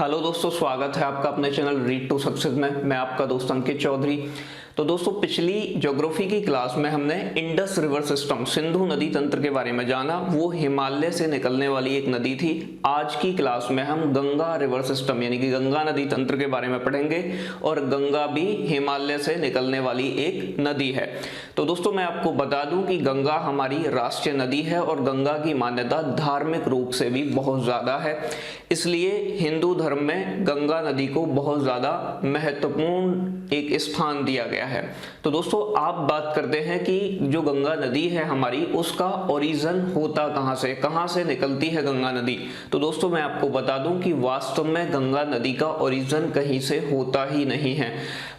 Hello दोस्तों, स्वागत है आपका अपने चैनल रीड टू सक्सेस में। मैं आपका दोस्त अंकित चौधरी। तो दोस्तों, पिछली ज्योग्राफी की क्लास में हमने इंडस रिवर सिस्टम, सिंधु नदी तंत्र के बारे में जाना। वो हिमालय से निकलने वाली एक नदी थी। आज की क्लास में हम गंगा रिवर सिस्टम यानी कि गंगा नदी तंत्र के बारे में पढ़ेंगे और गंगा भी हिमालय से निकलने वाली एक नदी है। तो दोस्तों, मैं आपको बता दूं कि गंगा हमारी राष्ट्रीय नदी है और गंगा की मान्यता धार्मिक रूप से भी बहुत ज्यादा है। इसलिए हिंदू धर्म में गंगा नदी को बहुत ज्यादा महत्वपूर्ण एक स्थान दिया गया है। तो दोस्तों, आप बात करते हैं कि जो गंगा नदी है हमारी, उसका ओरिजिन होता कहां से निकलती है गंगा नदी। तो दोस्तों, मैं आपको बता दूं कि वास्तव में गंगा नदी का ओरिजिन कहीं से होता ही नहीं है।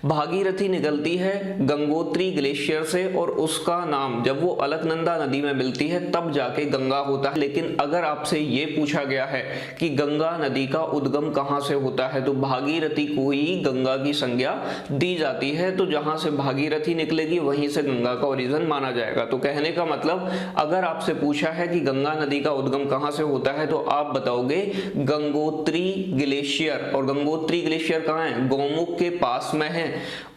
भागीरथी निकलती है गंगोत्री ग्लेशियर से और उसका नाम जब वो अलकनंदा नदी में मिलती है तब जाके गंगा होता है। लेकिन अगर आपसे ये पूछा गया है कि गंगा नदी का उद्गम कहां से होता है, तो भागीरथी को ही गंगा की संज्ञा दी जाती है। तो जहां से भागीरथी निकलेगी वहीं से गंगा का ओरिजिन माना जाएगा। तो कहने का मतलब, अगर आपसे पूछा है कि गंगा नदी का उद्गम कहां से होता है तो आप बताओगे गंगोत्री ग्लेशियर। और गंगोत्री ग्लेशियर कहां है? गौमुख के पास में है।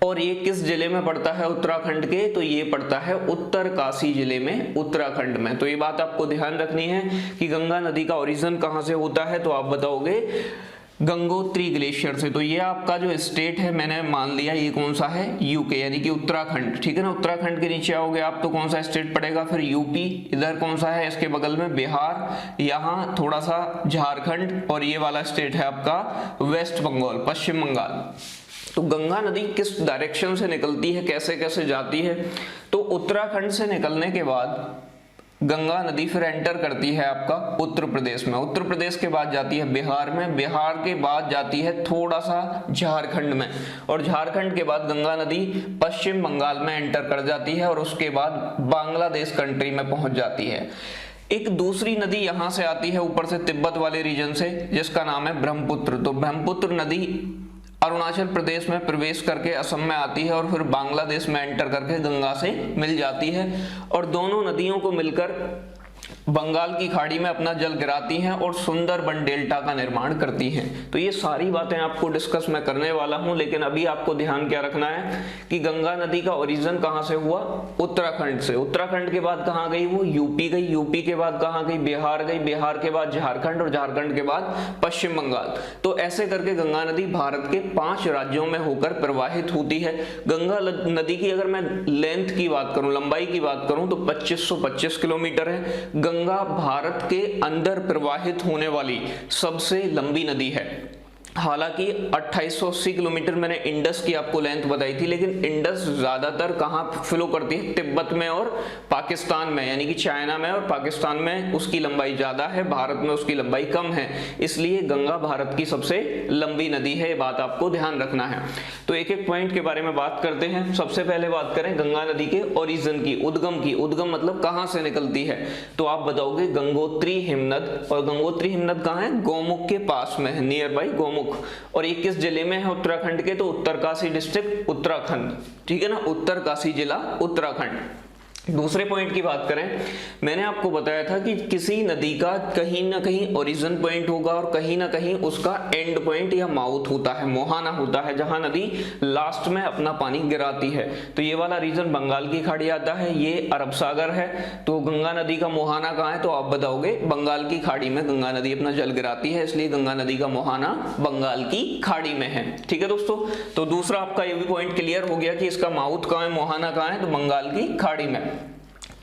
और ये किस जिले में पड़ता है उत्तराखंड के? तो ये पड़ता है उत्तरकाशी जिले में, उत्तराखंड में। तो ये बात आपको ध्यान रखनी है कि गंगा नदी का ओरिजिन कहां से होता है, तो आप बताओगे गंगोत्री ग्लेशियर से। तो ये आपका जो स्टेट है, मैंने मान लिया ये कौन सा है? यूके यानी कि उत्तराखंड। ठीक है ना। उत्तराखंड के नीचे आओगे आप तो कौन सा स्टेट पड़ेगा? फिर यूपी। इधर कौन सा है? इसके बगल में बिहार, यहाँ थोड़ा सा झारखंड, और ये वाला स्टेट है आपका वेस्ट बंगाल, पश्चिम बंगाल। तो गंगा नदी किस डायरेक्शन से निकलती है, कैसे कैसे जाती है? तो उत्तराखंड से निकलने के बाद गंगा नदी फिर एंटर करती है आपका उत्तर प्रदेश में। उत्तर प्रदेश के बाद जाती है बिहार में, बिहार के बाद जाती है थोड़ा सा झारखंड में, और झारखंड के बाद गंगा नदी पश्चिम बंगाल में एंटर कर जाती है और उसके बाद बांग्लादेश कंट्री में पहुंच जाती है। एक दूसरी नदी यहां से आती है ऊपर से तिब्बत वाले रीजन से, जिसका नाम है ब्रह्मपुत्र। तो ब्रह्मपुत्र नदी अरुणाचल प्रदेश में प्रवेश करके असम में आती है और फिर बांग्लादेश में एंटर करके गंगा से मिल जाती है, और दोनों नदियों को मिलकर बंगाल की खाड़ी में अपना जल गिराती हैं और सुंदरबन डेल्टा का निर्माण करती हैं। तो ये सारी बातें आपको डिस्कस मैं करने वाला हूं, लेकिन अभी आपको ध्यान क्या रखना है कि गंगा नदी का ओरिजिन कहां से हुआ? उत्तराखंड से। उत्तराखंड के बाद कहां गई वो? यूपी गई। यूपी के बाद कहां गई? बिहार गई। बिहार के बाद झारखंड, और झारखंड के बाद पश्चिम बंगाल। तो ऐसे करके गंगा नदी भारत के 5 राज्यों में होकर प्रवाहित होती है। गंगा नदी की अगर मैं लेंथ की बात करूं, लंबाई की बात करूं, तो 2525 किलोमीटर है। गंगा भारत के अंदर प्रवाहित होने वाली सबसे लंबी नदी है। हालांकि 2880 किलोमीटर मैंने इंडस की आपको लेंथ बताई थी, लेकिन इंडस ज्यादातर कहां फ्लो करती है? तिब्बत में और पाकिस्तान में, यानी कि चाइना में और पाकिस्तान में उसकी लंबाई ज्यादा है, भारत में उसकी लंबाई कम है। इसलिए गंगा भारत की सबसे लंबी नदी है, ये बात आपको ध्यान रखना है। तो एक एक पॉइंट के बारे में बात करते हैं। सबसे पहले बात करें गंगा नदी के ओरिजिन की, उद्गम की। उद्गम मतलब कहां से निकलती है, तो आप बताओगे गंगोत्री हिमनद। और गंगोत्री हिमनद कहां है? गौमुख के पास में है, नियर बाई गौमुख। और ये किस जिले में है उत्तराखंड के? तो उत्तरकाशी डिस्ट्रिक्ट, उत्तराखंड। ठीक है ना, उत्तरकाशी जिला, उत्तराखंड। दूसरे पॉइंट की बात करें, मैंने आपको बताया था कि किसी नदी का कहीं ना कहीं ओरिजिन पॉइंट होगा और कहीं ना कहीं उसका एंड पॉइंट या माउथ होता है, मुहाना होता है, जहां नदी लास्ट में अपना पानी गिराती है। तो ये वाला रीजन बंगाल की खाड़ी आता है, ये अरब सागर है। तो गंगा नदी का मुहाना कहां है? तो आप बताओगे बंगाल की खाड़ी में गंगा नदी अपना जल गिराती है, इसलिए गंगा नदी का मुहाना बंगाल की खाड़ी में है। ठीक है दोस्तों, तो दूसरा आपका ये भी पॉइंट क्लियर हो गया कि इसका माउथ कहां है, मुहाना कहां है? तो बंगाल की खाड़ी में।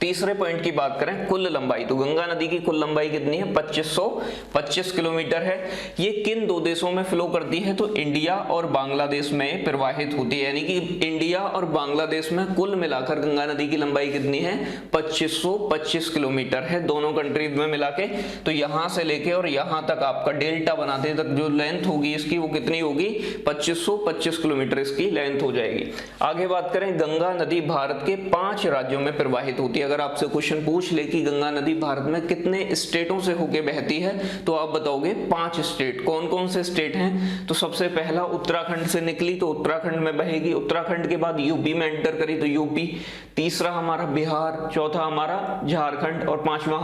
तीसरे पॉइंट की बात करें, कुल लंबाई। तो गंगा नदी की कुल लंबाई कितनी है? 2525 किलोमीटर है। ये किन दो देशों में फ्लो करती है? तो इंडिया और बांग्लादेश में प्रवाहित होती है, यानी कि इंडिया और बांग्लादेश में कुल मिलाकर गंगा नदी की लंबाई कितनी है? 2525 किलोमीटर है, दोनों कंट्रीज में मिला के। तो यहां से लेके और यहां तक आपका डेल्टा बनाते तक जो लेंथ होगी इसकी, वो कितनी होगी? 2525 किलोमीटर इसकी लेंथ हो जाएगी। आगे बात करें, गंगा नदी भारत के 5 राज्यों में प्रवाहित होती है। अगर आपसे क्वेश्चन पूछ ले कि गंगा नदी भारत में कितने स्टेटों से होके बहती है, तो आप बताओगे 5 स्टेट। कौन कौन से स्टेट हैं? तो सबसे पहला उत्तराखंड से निकली तो उत्तराखंड में बहेगी, उत्तराखंड के बाद यूपी में एंटर करी तो यूपी, तीसरा हमारा बिहार, चौथा हमारा झारखंड और पांचवा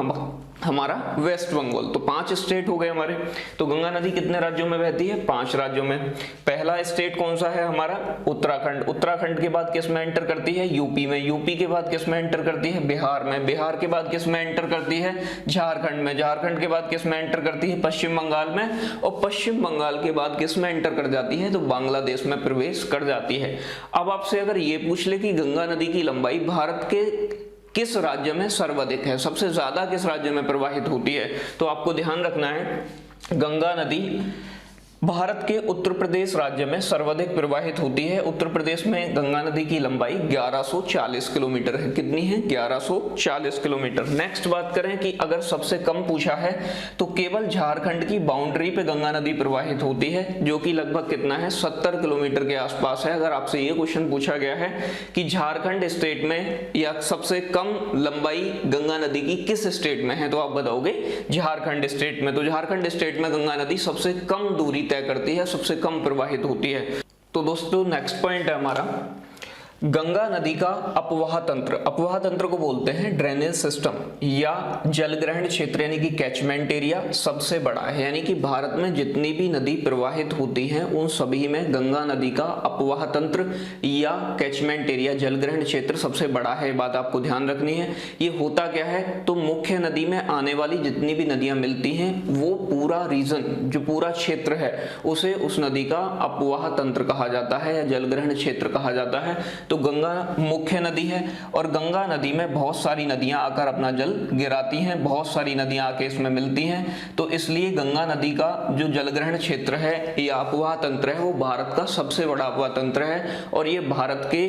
हमारा वेस्ट बंगाल। तो 5 स्टेट हो गए हमारे। तो गंगा नदी कितने राज्यों में बहती है? 5 राज्यों में। पहला स्टेट कौन सा है हमारा? उत्तराखंड। उत्तराखंड के बाद किस में एंटर करती है? यूपी में। यूपी के बाद किस में एंटर करती है? बिहार में। बिहार के बाद किस में एंटर करती है? झारखंड में। झारखंड के बाद किस में एंटर करती है? पश्चिम बंगाल में। और पश्चिम बंगाल के बाद किस में एंटर कर जाती है? तो बांग्लादेश में प्रवेश कर जाती है। अब आपसे अगर ये पूछ ले कि गंगा नदी की लंबाई भारत के किस राज्य में सर्वाधिक है, सबसे ज्यादा किस राज्य में प्रवाहित होती है, तो आपको ध्यान रखना है गंगा नदी भारत के उत्तर प्रदेश राज्य में सर्वाधिक प्रवाहित होती है। उत्तर प्रदेश में गंगा नदी की लंबाई 1140 किलोमीटर है। कितनी है? 1140 किलोमीटर। नेक्स्ट बात करें कि अगर सबसे कम पूछा है तो केवल झारखंड की बाउंड्री पे गंगा नदी प्रवाहित होती है, जो कि लगभग कितना है? 70 किलोमीटर के आसपास है। अगर आपसे ये क्वेश्चन पूछा गया है कि झारखंड स्टेट में या सबसे कम लंबाई गंगा नदी की किस स्टेट में है, तो आप बताओगे झारखंड स्टेट में। तो झारखंड स्टेट में गंगा नदी सबसे कम दूरी तय करती है, सबसे कम प्रवाहित होती है। तो दोस्तों नेक्स्ट पॉइंट है हमारा गंगा नदी का अपवाह तंत्र। अपवाह तंत्र को बोलते हैं ड्रेनेज सिस्टम या जलग्रहण क्षेत्र, यानी कि कैचमेंट एरिया सबसे बड़ा है। यानी कि भारत में जितनी भी नदी प्रवाहित होती हैं उन सभी में गंगा नदी का अपवाह तंत्र या कैचमेंट एरिया जलग्रहण क्षेत्र सबसे बड़ा है। बात आपको ध्यान रखनी है। ये होता क्या है? तो मुख्य नदी में आने वाली जितनी भी नदियां मिलती हैं वो पूरा रीजन, जो पूरा क्षेत्र है, उसे उस नदी का अपवाह तंत्र कहा जाता है या जलग्रहण क्षेत्र कहा जाता है। तो गंगा मुख्य नदी है और गंगा नदी में बहुत सारी नदियां आकर अपना जल गिराती हैं, बहुत सारी नदियां आके इसमें मिलती हैं। तो इसलिए गंगा नदी का जो जलग्रहण क्षेत्र है या अपवाह तंत्र है वो भारत का सबसे बड़ा अपवाह तंत्र है और ये भारत के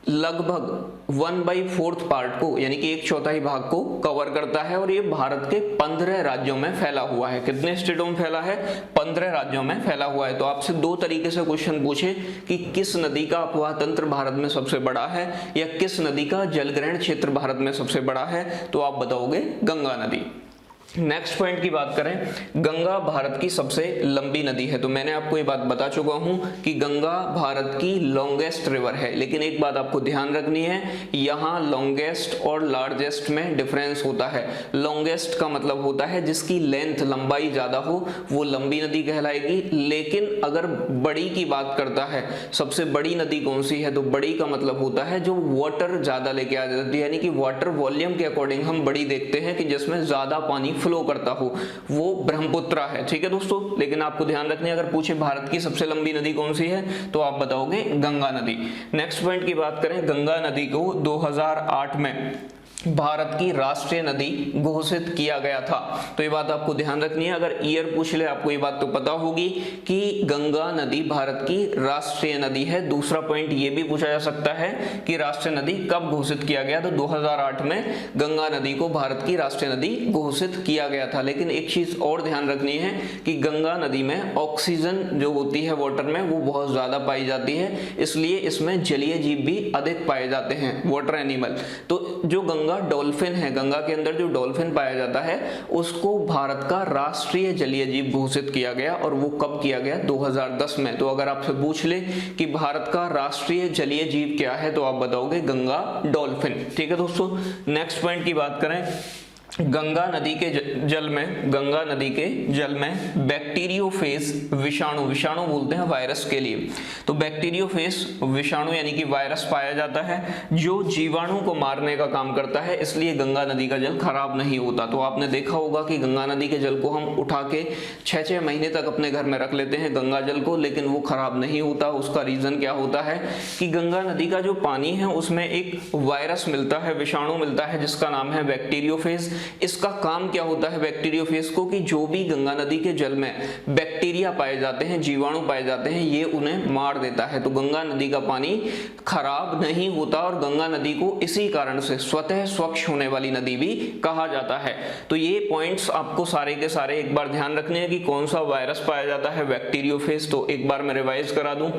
लगभग 1/4 पार्ट को, यानी कि 1/4 भाग को कवर करता है और ये भारत के 15 राज्यों में फैला हुआ है। कितने स्टेटों में फैला है? 15 राज्यों में फैला हुआ है। तो आपसे 2 तरीके से क्वेश्चन पूछे कि किस नदी का अपवाह तंत्र भारत में सबसे बड़ा है या किस नदी का जलग्रहण क्षेत्र भारत में सबसे बड़ा है, तो आप बताओगे गंगा नदी। नेक्स्ट पॉइंट की बात करें, गंगा भारत की सबसे लंबी नदी है। तो मैंने आपको ये बात बता चुका हूं कि गंगा भारत की लॉन्गेस्ट रिवर है, लेकिन एक बात आपको ध्यान रखनी है, यहाँ लॉन्गेस्ट और लार्जेस्ट में डिफरेंस होता है। लॉन्गेस्ट का मतलब होता है जिसकी लेंथ, लंबाई ज्यादा हो, वो लंबी नदी कहलाएगी। लेकिन अगर बड़ी की बात करता है, सबसे बड़ी नदी कौन सी है, तो बड़ी का मतलब होता है जो वाटर ज्यादा लेके आ जाती है, यानी कि वाटर वॉल्यूम के अकॉर्डिंग हम बड़ी देखते हैं कि जिसमें ज्यादा पानी फ्लो करता हो, वो ब्रह्मपुत्रा है। ठीक है दोस्तों, लेकिन आपको ध्यान रखना है, अगर पूछे भारत की सबसे लंबी नदी कौन सी है तो आप बताओगे गंगा नदी। नेक्स्ट पॉइंट की बात करें, गंगा नदी को 2008 में भारत की राष्ट्रीय नदी घोषित किया गया था। तो ये बात आपको ध्यान रखनी है, अगर ईयर पूछ ले आपको ये बात तो पता होगी कि गंगा नदी भारत की राष्ट्रीय नदी है। दूसरा पॉइंट ये भी पूछा जा सकता है कि राष्ट्रीय नदी कब घोषित किया गया, तो 2008 में गंगा नदी को भारत की राष्ट्रीय नदी घोषित किया गया था। लेकिन एक चीज और ध्यान रखनी है कि गंगा नदी में ऑक्सीजन जो होती है वाटर में वो बहुत ज्यादा पाई जाती है, इसलिए इसमें जलीय जीव भी अधिक पाए जाते हैं, वाटर एनिमल। तो जो गंगा डॉल्फिन है, गंगा के अंदर जो डॉल्फिन पाया जाता है उसको भारत का राष्ट्रीय जलीय जीव घोषित किया गया और वो कब किया गया, 2010 में। तो अगर आपसे पूछ ले कि भारत का राष्ट्रीय जलीय जीव क्या है तो आप बताओगे गंगा डॉल्फिन। ठीक है दोस्तों, नेक्स्ट पॉइंट की बात करें, गंगा नदी के जल में बैक्टीरियोफेज विषाणु बोलते हैं वायरस के लिए, तो बैक्टीरियोफेज विषाणु यानी कि वायरस पाया जाता है जो जीवाणु को मारने का काम करता है, इसलिए गंगा नदी का जल खराब नहीं होता। तो आपने देखा होगा कि गंगा नदी के जल को हम उठा के 6-6 महीने तक अपने घर में रख लेते हैं गंगा जल को, लेकिन वो खराब नहीं होता। उसका रीजन क्या होता है कि गंगा नदी का जो पानी है उसमें एक वायरस मिलता है, विषाणु मिलता है जिसका नाम है बैक्टीरियोफेज। इसका काम क्या होता है बैक्टीरियोफेज को कि जो भी गंगा नदी के जल में बैक्टीरिया पाए जाते हैं, जीवाणु पाए जाते हैं, ये उन्हें मार देता है। तो गंगा नदी का पानी खराब नहीं होता और गंगा नदी को इसी कारण से स्वतः स्वच्छ होने वाली नदी भी कहा जाता है। तो ये पॉइंट्स आपको सारे के सारे एक बार ध्यान रखने हैं कि कौन सा वायरस पाया जाता है, बैक्टीरियोफेज। तो एक बार मैं रिवाइज करा दूं,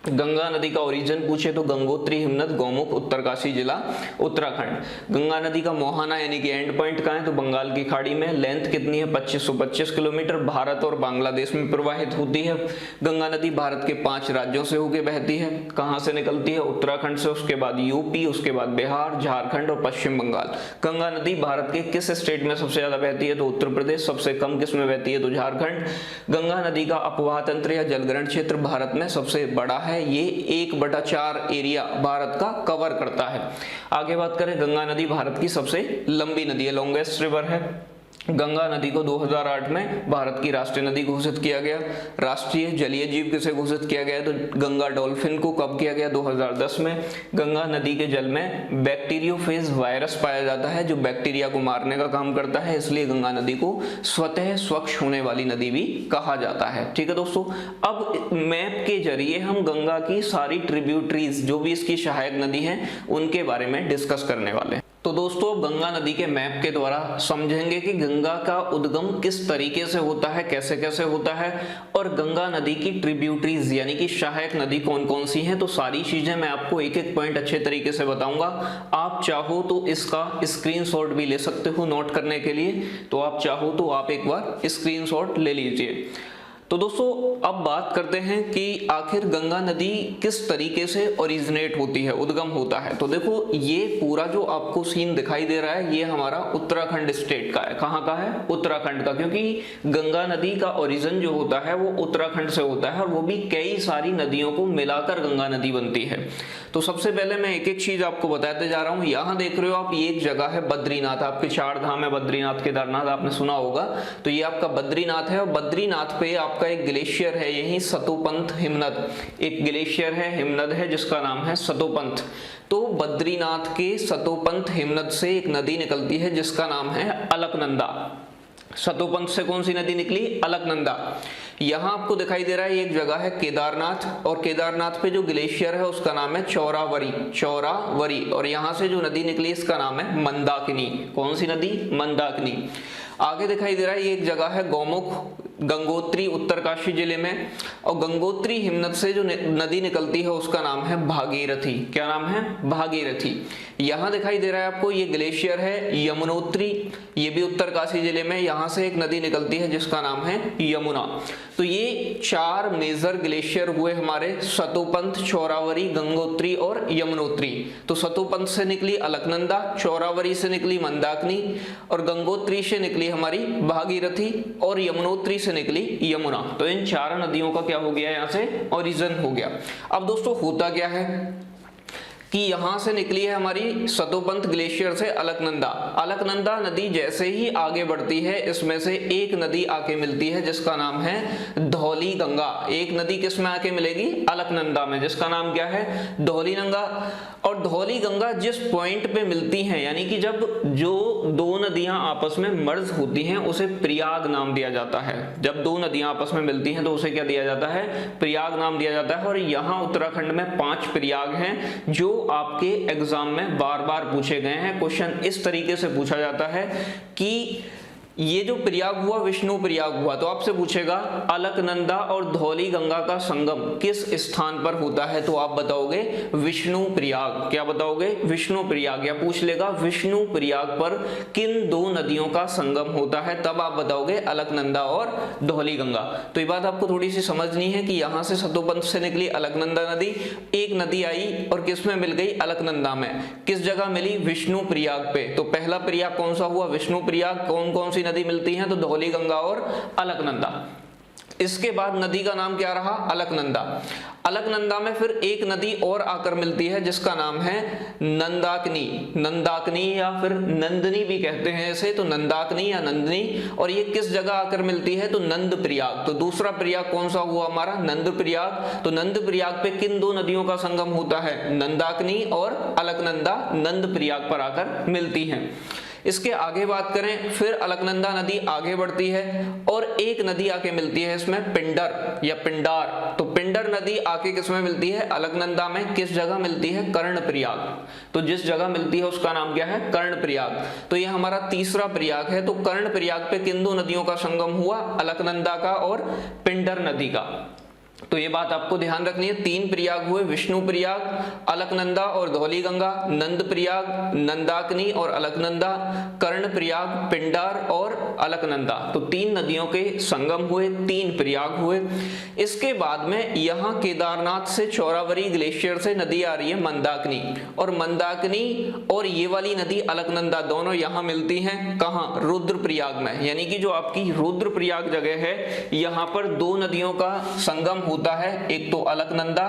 गंगा नदी का ओरिजिन पूछे तो गंगोत्री हिमनद गौमुख उत्तरकाशी जिला उत्तराखंड। गंगा नदी का मोहाना यानी कि एंड पॉइंट कहाँ है तो बंगाल की खाड़ी में। लेंथ कितनी है 2525 किलोमीटर। भारत और बांग्लादेश में प्रवाहित होती है। गंगा नदी भारत के 5 राज्यों से होकर बहती है। कहाँ से निकलती है? उत्तराखंड से, उसके बाद यूपी, उसके बाद बिहार, झारखंड और पश्चिम बंगाल। गंगा नदी भारत के किस स्टेट में सबसे ज्यादा बहती है तो उत्तर प्रदेश। सबसे कम किस में बहती है तो झारखंड। गंगा नदी का अपवाह तंत्र या जलग्रहण क्षेत्र भारत में सबसे बड़ा है, ये 1/4 एरिया भारत का कवर करता है। आगे बात करें, गंगा नदी भारत की सबसे लंबी नदी है, लॉन्गेस्ट रिवर है। गंगा नदी को 2008 में भारत की राष्ट्रीय नदी घोषित किया गया। राष्ट्रीय जलीय जीव किसे घोषित किया गया तो गंगा डॉल्फिन को कब किया गया 2010 में। गंगा नदी के जल में बैक्टीरियोफेज वायरस पाया जाता है जो बैक्टीरिया को मारने का काम करता है, इसलिए गंगा नदी को स्वतः स्वच्छ होने वाली नदी भी कहा जाता है। ठीक है दोस्तों, अब मैप के जरिए हम गंगा की सारी ट्रिब्यूटरीज जो भी इसकी सहायक नदी है उनके बारे में डिस्कस करने वाले हैं। तो दोस्तों गंगा नदी के मैप के द्वारा समझेंगे कि गंगा का उद्गम किस तरीके से होता है, कैसे कैसे होता है, और गंगा नदी की ट्रिब्यूटरीज यानी कि सहायक नदी कौन कौन सी हैं। तो सारी चीजें मैं आपको एक एक पॉइंट अच्छे तरीके से बताऊंगा। आप चाहो तो इसका स्क्रीनशॉट भी ले सकते हो नोट करने के लिए, तो आप चाहो तो आप एक बार स्क्रीनशॉट ले लीजिए। तो दोस्तों अब बात करते हैं कि आखिर गंगा नदी किस तरीके से ओरिजिनेट होती है, उद्गम होता है। तो देखो ये पूरा जो आपको सीन दिखाई दे रहा है ये हमारा उत्तराखंड स्टेट का है। कहाँ का है? उत्तराखंड का, क्योंकि गंगा नदी का ओरिजिन जो होता है वो उत्तराखंड से होता है और वो भी कई सारी नदियों को मिलाकर गंगा नदी बनती है। तो सबसे पहले मैं एक एक चीज आपको बताते जा रहा हूँ। यहाँ देख रहे हो आप, ये एक जगह है बद्रीनाथ, आपके 4 धाम है बद्रीनाथ केदारनाथ, आपने सुना होगा। तो ये आपका बद्रीनाथ है और बद्रीनाथ पे आप का एक ग्लेशियर है, यही सतोपंथ हिमनद, एक ग्लेशियर है, हिमनद है जिसका नाम है सतोपंथ। तो बद्रीनाथ के सतोपंथ हिमनद से एक नदी निकलती है जिसका नाम है अलकनंदा। सतोपंथ से कौन सी नदी निकली? अलकनंदा। यहाँ आपको दिखाई दे रहा है एक जगह है केदारनाथ, और केदारनाथ पे जो ग्लेशियर है उसका नाम है चौरावरी, चौरावरी। और यहाँ से जो नदी निकली इसका नाम है मंदाकिनी। कौन सी नदी? मंदाकिनी। आगे दिखाई दे रहा है ये एक जगह है गौमुख, गंगोत्री उत्तरकाशी जिले में, और गंगोत्री हिमनद से जो नदी निकलती है उसका नाम है भागीरथी। क्या नाम है? भागीरथी। यहाँ दिखाई दे रहा है आपको ये ग्लेशियर है यमुनोत्री, ये भी उत्तरकाशी जिले में, यहाँ से एक नदी निकलती है जिसका नाम है यमुना। तो ये 4 मेजर ग्लेशियर हुए हमारे, सतोपंथ, चौरावरी, गंगोत्री और यमुनोत्री। तो सतोपंथ से निकली अलकनंदा, चौरावरी से निकली मंदाकिनी, और गंगोत्री से निकली हमारी भागीरथी, और यमुनोत्री से निकली यमुना। तो इन 4 नदियों का क्या हो गया? यहाँ से ओरिजिन हो गया। अब दोस्तों होता क्या है कि यहां से निकली है हमारी सतोपंथ ग्लेशियर से अलकनंदा। अलकनंदा नदी जैसे ही आगे बढ़ती है इसमें से एक नदी आके मिलती है जिसका नाम है धौली गंगा। एक नदी किस में आके मिलेगी? अलकनंदा में, जिसका नाम क्या है? धौली गंगा। और धौली गंगा जिस पॉइंट पे मिलती हैं, यानी कि जब जो 2 नदियां आपस में मर्ज होती हैं उसे प्रयाग नाम दिया जाता है। जब 2 नदियां आपस में मिलती हैं तो उसे क्या दिया जाता है? प्रयाग नाम दिया जाता है। और यहाँ उत्तराखंड में 5 प्रयाग हैं जो आपके एग्जाम में बार बार पूछे गए हैं। क्वेश्चन इस तरीके से पूछा जाता है कि ये जो प्रयाग हुआ विष्णु प्रयाग हुआ, तो आपसे पूछेगा अलकनंदा और धौली गंगा का संगम किस स्थान पर होता है, तो आप बताओगे विष्णु प्रयाग। क्या बताओगे? विष्णु प्रयाग। या पूछ लेगा विष्णु प्रयाग पर किन 2 नदियों का संगम होता है, तब आप बताओगे अलकनंदा और धौली गंगा। तो ये बात आपको थोड़ी सी समझनी है कि यहाँ से सतोपंथ से निकली अलकनंदा नदी, एक नदी आई और किस में मिल गई? अलकनंदा में। किस जगह मिली? विष्णु प्रयाग पे। तो पहला प्रयाग कौन सा हुआ? विष्णु प्रयाग। कौन कौन सी नदी मिलती हैं? तो धौली गंगा और अलकनंदा। इसके बाद नदी का नाम क्या रहा? अलकनंदा। अलकनंदा में फिर एक नदी और आकर मिलती है जिसका नाम है नंदाकिनी। नंदाकिनी या फिर नंदनी भी कहते हैं इसे, तो नंदाकिनी या नंदनी। और ये किस जगह आकर मिलती है? तो नंद प्रयाग। तो दूसरा प्रयाग कौन सा हुआ हमारा? नंद प्रयाग। तो नंद प्रयाग पे किन 2 नदियों का संगम होता है? नंदाकिनी और अलकनंदा नंद प्रयाग पर आकर मिलती हैं। इसके आगे बात करें, फिर अलकनंदा नदी आगे बढ़ती है और एक नदी आके मिलती है इसमें पिंडर या पिंडार। तो पिंडर नदी आके किसमें मिलती है? अलकनंदा में। किस जगह मिलती है? कर्णप्रयाग। तो जिस जगह मिलती है उसका नाम क्या है? कर्णप्रयाग। तो ये हमारा तीसरा प्रयाग है। तो कर्णप्रयाग पे किन 2 नदियों का संगम हुआ? अलकनंदा का और पिंडर नदी का। तो ये बात आपको ध्यान रखनी है। 3 प्रयाग हुए, विष्णु प्रयाग, अलकनंदा और धौली गंगा, नंद प्रयाग, नंदाकिनी और अलकनंदा, कर्ण प्रयाग, पिंडार और अलकनंदा। तो 3 नदियों के संगम हुए, 3 प्रयाग हुए। इसके बाद में यहाँ केदारनाथ से चौरावरी ग्लेशियर से नदी आ रही है मंदाकिनी, और मंदाकिनी और ये वाली नदी अलकनंदा दोनों यहाँ मिलती हैं। कहाँ? रुद्रप्रयाग में। यानी कि जो आपकी रुद्रप्रयाग जगह है, यहाँ पर 2 नदियों का संगम होता है, एक तो अलकनंदा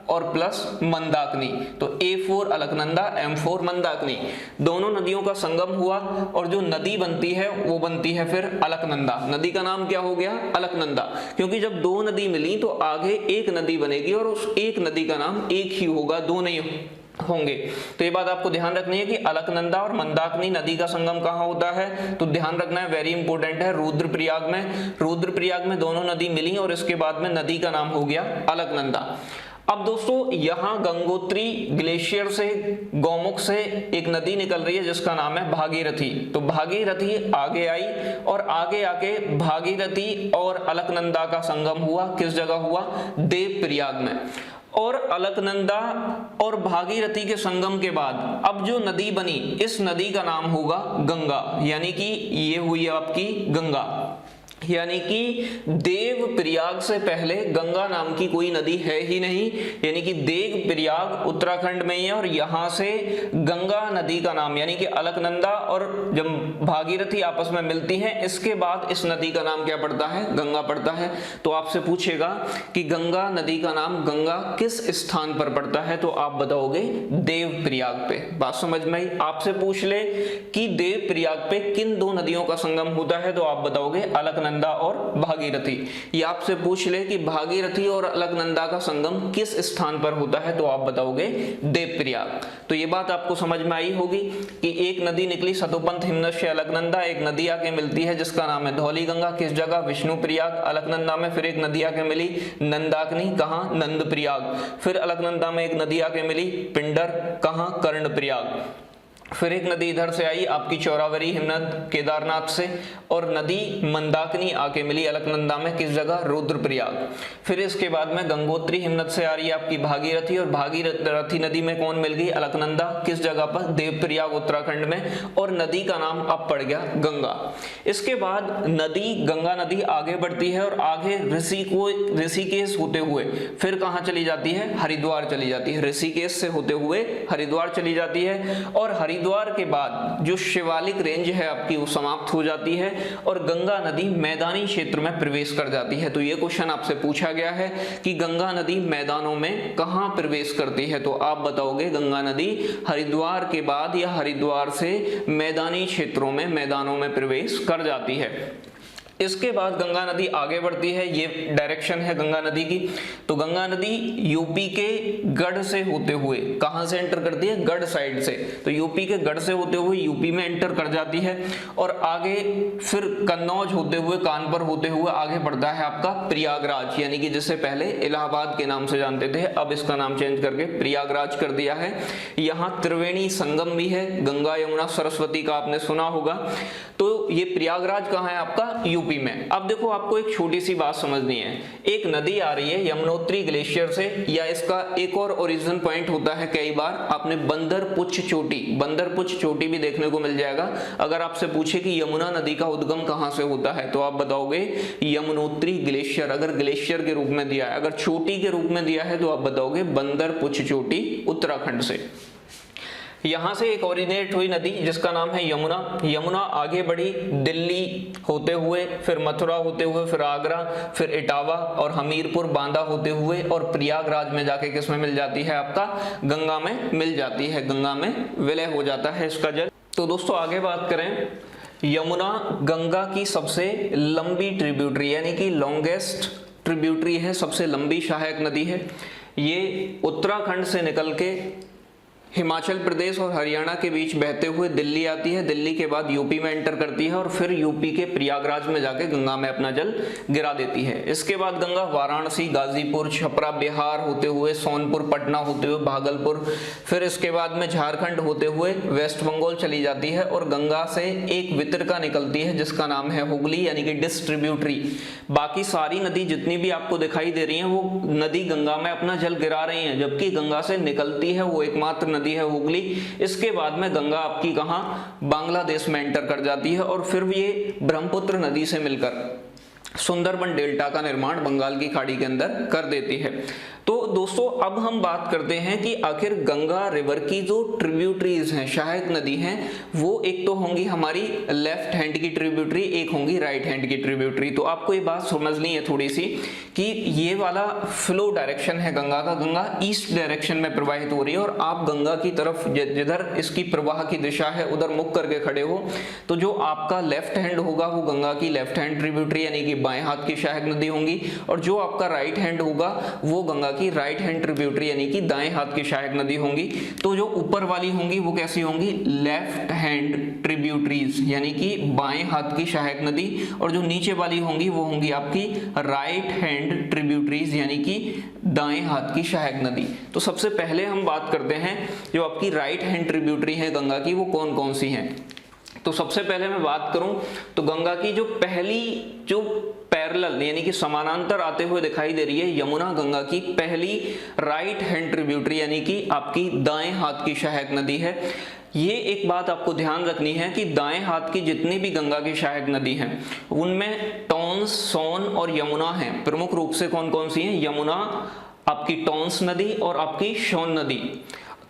और प्लस मंदाकिनी। तो A4 अलकनंदा, M4 मंदाकिनी, दोनों नदियों का संगम हुआ और जो नदी बनती है वो बनती है फिर अलकनंदा। नदी का नाम क्या हो गया? अलकनंदा, क्योंकि जब 2 नदी मिली तो आगे एक नदी बनेगी और उस एक नदी का नाम एक ही होगा, 2 नहीं होंगे। तो ये बात आपको ध्यान रखनी है कि अलकनंदा और मंदाकिनी नदी का संगम कहाँ होता है, तो ध्यान रखना है, वेरी इंपॉर्टेंट है, रुद्रप्रयाग में। रुद्रप्रयाग में दोनों नदी मिली और इसके बाद में नदी का नाम हो गया अलकनंदा। अब दोस्तों यहाँ गंगोत्री ग्लेशियर से, गौमुख से एक नदी निकल रही है जिसका नाम है भागीरथी। तो भागीरथी आगे आई और आगे आके भागीरथी और अलकनंदा का संगम हुआ। किस जगह हुआ? देवप्रयाग में। और अलकनंदा और भागीरथी के संगम के बाद अब जो नदी बनी, इस नदी का नाम होगा गंगा। यानी कि ये हुई आपकी गंगा। यानी कि देवप्रयाग से पहले गंगा नाम की कोई नदी है ही नहीं। यानी कि देवप्रयाग उत्तराखंड में ही है और यहाँ से गंगा नदी का नाम, यानी कि अलकनंदा और जब भागीरथी आपस में मिलती हैं, इसके बाद इस नदी का नाम क्या पड़ता है? गंगा पड़ता है। तो आपसे पूछेगा कि गंगा नदी का नाम गंगा किस स्थान पर पड़ता है, तो आप बताओगे देवप्रयाग पे। बात समझ में आई? आपसे पूछ ले कि देवप्रयाग पे किन 2 नदियों का संगम होता है, तो आप बताओगे अलकनंदा और भागीरथी। ये आपसे पूछ ले कि भागीरथी और अलकनंदा का संगम किस स्थान पर होता है, तो आप बताओगे देवप्रयाग। तो ये बात आपको समझ में आई होगी कि एक नदी निकली सतोपंथ हिमनद से अलकनंदा, एक नदी आके मिलती है जिसका नाम है धौली गंगा। किस जगह? विष्णुप्रयाग। अलकनंदा में फिर एक नदी आके मिली नंदाकिनी, कहाँ? नंदप्रयाग। फिर अलकनंदा में एक नदी आके मिली पिंडर, कहाँ? कर्णप्रयाग। फिर एक नदी इधर से आई आपकी चौरावरी हिमनद केदारनाथ से, और नदी मंदाकिनी आके मिली अलकनंदा में। किस जगह? रुद्रप्रयाग। फिर इसके बाद में गंगोत्री हिमनद से आ रही है आपकी भागीरथी, और भागीरथी नदी में कौन मिल गई? अलकनंदा। किस जगह पर? देवप्रयाग उत्तराखंड में, और नदी का नाम अब पड़ गया गंगा। इसके बाद नदी, गंगा नदी आगे बढ़ती है और आगे ऋषिकेश होते हुए फिर कहाँ चली जाती है? हरिद्वार चली जाती है। ऋषिकेश से होते हुए हरिद्वार चली जाती है, और हरिद्वार के बाद जो शिवालिक रेंज है आपकी वो समाप्त हो जाती है और गंगा नदी मैदानी क्षेत्र में प्रवेश कर जाती है। तो ये क्वेश्चन आपसे पूछा गया है कि गंगा नदी मैदानों में कहां प्रवेश करती है, तो आप बताओगे गंगा नदी हरिद्वार के बाद या हरिद्वार से मैदानी क्षेत्रों में, मैदानों में प्रवेश कर जाती है। इसके बाद गंगा नदी आगे बढ़ती है, ये डायरेक्शन है गंगा नदी की। तो गंगा नदी यूपी के गढ़ से होते हुए कहां से एंटर करती है? गढ़ साइड से। तो यूपी के गढ़ से होते हुए यूपी में एंटर कर जाती है और आगे फिर कन्नौज होते हुए, कानपुर होते हुए आगे बढ़ता है आपका प्रयागराज, यानी कि जिसे पहले इलाहाबाद के नाम से जानते थे, अब इसका नाम चेंज करके प्रयागराज कर दिया है। यहाँ त्रिवेणी संगम भी है, गंगा यमुना सरस्वती का आपने सुना होगा। तो ये प्रयागराज कहाँ है आपका? यूपी में। अब देखो आपको एक छोटी सी बात समझनी है, एक नदी आ रही है यमुनोत्री ग्लेशियर से, या इसका एक और ओरिजिन पॉइंट होता है, कई बार आपने बंदरपुच्छ चोटी, बंदरपुच्छ चोटी भी देखने को मिल जाएगा। अगर आपसे पूछे कि यमुना नदी का उद्गम कहां से होता है, तो आप बताओगे यमुनोत्री ग्लेशियर, अगर ग्लेशियर के रूप में दिया है। अगर चोटी के रूप में दिया है तो आप बताओगे बंदरपुच्छ चोटी उत्तराखंड से। यहां से एक ओरिजिनेट हुई नदी जिसका नाम है यमुना। यमुना आगे बढ़ी दिल्ली होते हुए, फिर मथुरा होते हुए, फिर आगरा, फिर इटावा और हमीरपुर बांदा होते हुए, और प्रयागराज में जाके किसमें मिल जाती है? आपका गंगा में मिल जाती है, गंगा में विलय हो जाता है इसका जल। तो दोस्तों आगे बात करें, यमुना गंगा की सबसे लंबी ट्रिब्यूटरी, यानी कि लॉन्गेस्ट ट्रिब्यूटरी है, सबसे लंबी सहायक नदी है। ये उत्तराखंड से निकल के हिमाचल प्रदेश और हरियाणा के बीच बहते हुए दिल्ली आती है, दिल्ली के बाद यूपी में एंटर करती है और फिर यूपी के प्रयागराज में जाके गंगा में अपना जल गिरा देती है। इसके बाद गंगा वाराणसी, गाजीपुर, छपरा, बिहार होते हुए सोनपुर, पटना होते हुए भागलपुर, फिर इसके बाद में झारखंड होते हुए वेस्ट बंगाल चली जाती है और गंगा से एक वितरका निकलती है जिसका नाम है हुगली यानी कि डिस्ट्रीब्यूटरी। बाकी सारी नदी जितनी भी आपको दिखाई दे रही है वो नदी गंगा में अपना जल गिरा रही है, जबकि गंगा से निकलती है वो एकमात्र नदी है हुगली। इसके बाद में गंगा आपकी कहां, बांग्लादेश में एंटर कर जाती है और फिर ये ब्रह्मपुत्र नदी से मिलकर सुंदरबन डेल्टा का निर्माण बंगाल की खाड़ी के अंदर कर देती है। तो दोस्तों अब हम बात करते हैं कि आखिर गंगा रिवर की जो ट्रिब्यूटरीज हैं, सहायक नदी हैं, वो एक तो होंगी हमारी लेफ्ट हैंड की ट्रिब्यूटरी, एक होंगी राइट हैंड की ट्रिब्यूटरी। तो आपको ये बात समझनी है थोड़ी सी कि ये वाला फ्लो डायरेक्शन है गंगा का, गंगा ईस्ट डायरेक्शन में प्रवाहित हो रही है और आप गंगा की तरफ जिधर इसकी प्रवाह की दिशा है उधर मुख करके खड़े हो, तो जो आपका लेफ्ट हैंड होगा वो गंगा की लेफ्ट हैंड ट्रिब्यूटरी यानी कि बाएं हाथ की सहायक नदी होंगी, और जो आपका राइट हैंड होगा वो गंगा की राइट हैंड ट्रिब्यूटरी यानी कि दाएं हाथ की सहायक नदी होंगी। तो जो ऊपर वाली होंगी वो कैसी होंगी, लेफ्ट हैंड ट्रिब्यूटरीज यानी कि बाएं हाथ की सहायक नदी, और जो नीचे वाली होंगी वो होंगी आपकी राइट हैंड ट्रिब्यूटरीज यानी कि दाएं हाथ की सहायक नदी। तो सबसे पहले हम बात करते हैं जो आपकी राइट हैंड ट्रिब्यूटरी है गंगा की वो कौन कौन सी हैं। तो सबसे पहले मैं बात करूं तो गंगा की जो पहली जो पैरेलल यानी कि समानांतर आते हुए दिखाई दे रही है यमुना गंगा की पहली राइट हैंड ट्रिब्यूटरी यानी कि आपकी दाएं हाथ की सहायक नदी है। ये एक बात आपको ध्यान रखनी है कि दाएं हाथ की जितनी भी गंगा की सहायक नदी हैं उनमें टॉन्स, सोन और यमुना हैं। प्रमुख रूप से कौन कौन सी हैं, यमुना, आपकी टॉन्स नदी और आपकी सोन नदी।